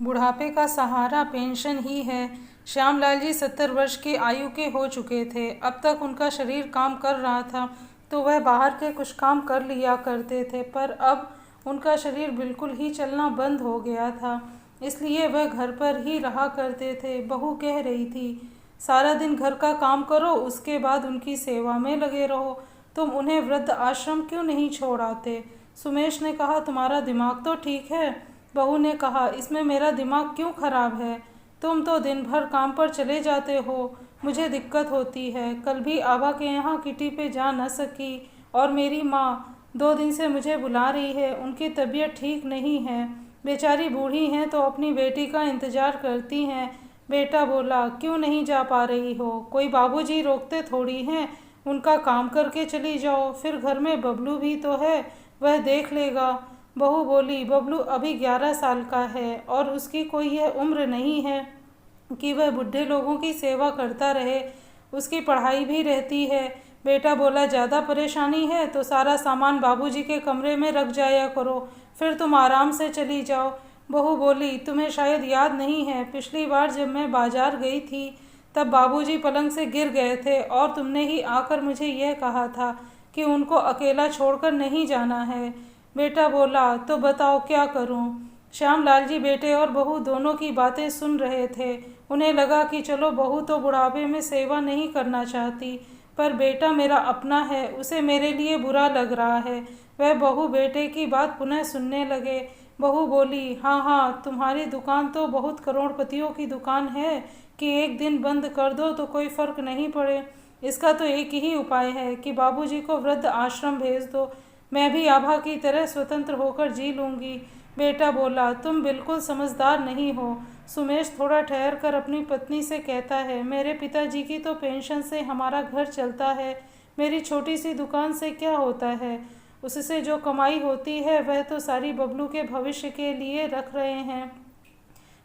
बुढ़ापे का सहारा पेंशन ही है। श्यामलाल जी 70 वर्ष की आयु के हो चुके थे। अब तक उनका शरीर काम कर रहा था तो वह बाहर के कुछ काम कर लिया करते थे, पर अब उनका शरीर बिल्कुल ही चलना बंद हो गया था, इसलिए वह घर पर ही रहा करते थे। बहू कह रही थी, सारा दिन घर का काम करो, उसके बाद उनकी सेवा में लगे रहो। तुम उन्हें वृद्ध आश्रम क्यों नहीं छोड़ आते? सुमेश ने कहा, तुम्हारा दिमाग तो ठीक है। बहू ने कहा, इसमें मेरा दिमाग क्यों खराब है? तुम तो दिन भर काम पर चले जाते हो, मुझे दिक्कत होती है। कल भी आभा के यहाँ किटी पे जा न सकी, और मेरी माँ 2 दिन से मुझे बुला रही है, उनकी तबीयत ठीक नहीं है। बेचारी बूढ़ी हैं तो अपनी बेटी का इंतज़ार करती हैं। बेटा बोला, क्यों नहीं जा पा रही हो? कोई बाबूजी रोकते थोड़ी हैं, उनका काम करके चली जाओ। फिर घर में बबलू भी तो है, वह देख लेगा। बहू बोली, बबलू अभी 11 साल का है और उसकी कोई यह उम्र नहीं है कि वह बुढ़े लोगों की सेवा करता रहे, उसकी पढ़ाई भी रहती है। बेटा बोला, ज़्यादा परेशानी है तो सारा सामान बाबूजी के कमरे में रख जाया करो, फिर तुम आराम से चली जाओ। बहू बोली, तुम्हें शायद याद नहीं है, पिछली बार जब मैं बाजार गई थी तब बाबूजी पलंग से गिर गए थे और तुमने ही आकर मुझे यह कहा था कि उनको अकेला छोड़कर नहीं जाना है। बेटा बोला, तो बताओ क्या करूं? श्यामलाल जी बेटे और बहू दोनों की बातें सुन रहे थे। उन्हें लगा कि चलो, बहू तो बुढ़ापे में सेवा नहीं करना चाहती, पर बेटा मेरा अपना है, उसे मेरे लिए बुरा लग रहा है। वह बहू बेटे की बात पुनः सुनने लगे। बहू बोली, हाँ हाँ, तुम्हारी दुकान तो बहुत करोड़पतियों की दुकान है कि एक दिन बंद कर दो तो कोई फ़र्क नहीं पड़े। इसका तो एक ही उपाय है कि बाबूजी को वृद्ध आश्रम भेज दो, मैं भी आभा की तरह स्वतंत्र होकर जी लूँगी। बेटा बोला, तुम बिल्कुल समझदार नहीं हो। सुमेश थोड़ा ठहर कर अपनी पत्नी से कहता है, मेरे पिताजी की तो पेंशन से हमारा घर चलता है, मेरी छोटी सी दुकान से क्या होता है? उससे जो कमाई होती है वह तो सारी बबलू के भविष्य के लिए रख रहे हैं।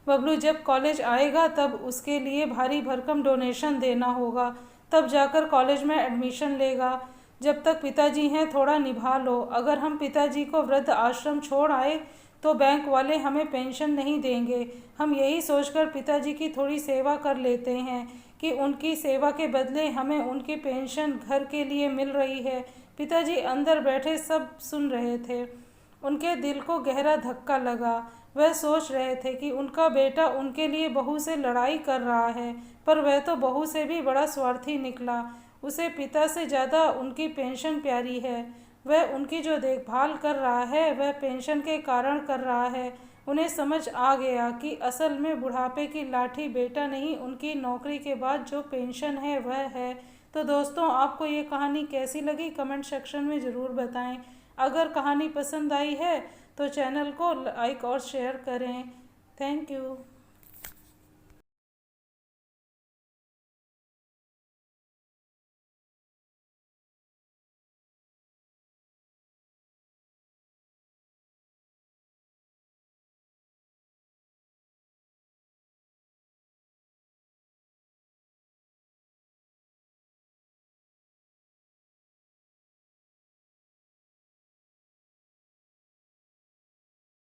बबलू जब कॉलेज आएगा तब उसके लिए भारी भरकम डोनेशन देना होगा, तब जाकर कॉलेज में एडमिशन लेगा। जब तक पिताजी हैं थोड़ा निभा लो। अगर हम पिताजी को वृद्ध आश्रम छोड़ आए तो बैंक वाले हमें पेंशन नहीं देंगे। हम यही सोचकर पिताजी की थोड़ी सेवा कर लेते हैं कि उनकी सेवा के बदले हमें उनकी पेंशन घर के लिए मिल रही है। पिताजी अंदर बैठे सब सुन रहे थे। उनके दिल को गहरा धक्का लगा। वह सोच रहे थे कि उनका बेटा उनके लिए बहू से लड़ाई कर रहा है, पर वह तो बहू से भी बड़ा स्वार्थी निकला। उसे पिता से ज़्यादा उनकी पेंशन प्यारी है। वह उनकी जो देखभाल कर रहा है वह पेंशन के कारण कर रहा है। उन्हें समझ आ गया कि असल में बुढ़ापे की लाठी बेटा नहीं, उनकी नौकरी के बाद जो पेंशन है वह है। तो दोस्तों, आपको ये कहानी कैसी लगी कमेंट सेक्शन में ज़रूर बताएं। अगर कहानी पसंद आई है तो चैनल को लाइक और शेयर करें। Thank you.